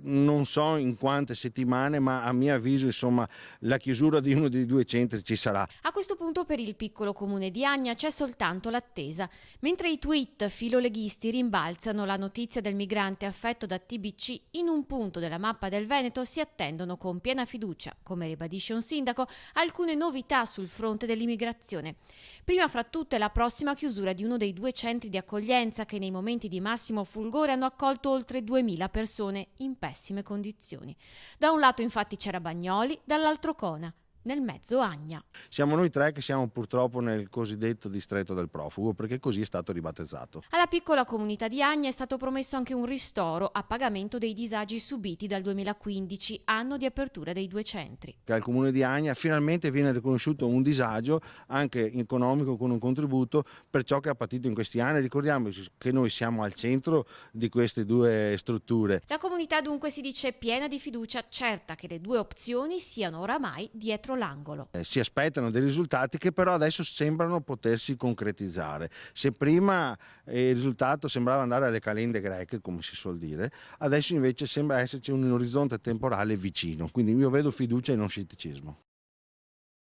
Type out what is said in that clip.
Non so in quante settimane, ma a mio avviso insomma la chiusura di uno dei due centri ci sarà. A questo punto per il piccolo comune di Agna c'è soltanto l'attesa. Mentre i tweet filoleghisti rimbalzano la notizia del migrante affetto da TBC, in un punto della mappa del Veneto si attendono con piena fiducia, come ribadisce un sindaco, alcune novità sul fronte dell'immigrazione. Prima fra tutte la prossima chiusura di uno dei due centri di accoglienza che nei momenti di massimo fulgore hanno accolto oltre 2000 persone in pessime condizioni. Da un lato infatti c'era Bagnoli, dall'altro Cona. Nel mezzo Agna. Siamo noi tre che siamo purtroppo nel cosiddetto distretto del profugo, perché così è stato ribattezzato. Alla piccola comunità di Agna è stato promesso anche un ristoro a pagamento dei disagi subiti dal 2015, anno di apertura dei due centri. Che al comune di Agna finalmente viene riconosciuto un disagio anche economico con un contributo per ciò che ha patito in questi anni. Ricordiamo che noi siamo al centro di queste due strutture. La comunità dunque si dice piena di fiducia, certa che le due opzioni siano oramai dietro l'angolo. Si aspettano dei risultati che però adesso sembrano potersi concretizzare. Se prima il risultato sembrava andare alle calende greche, come si suol dire, adesso invece sembra esserci un orizzonte temporale vicino. Quindi io vedo fiducia e non scetticismo.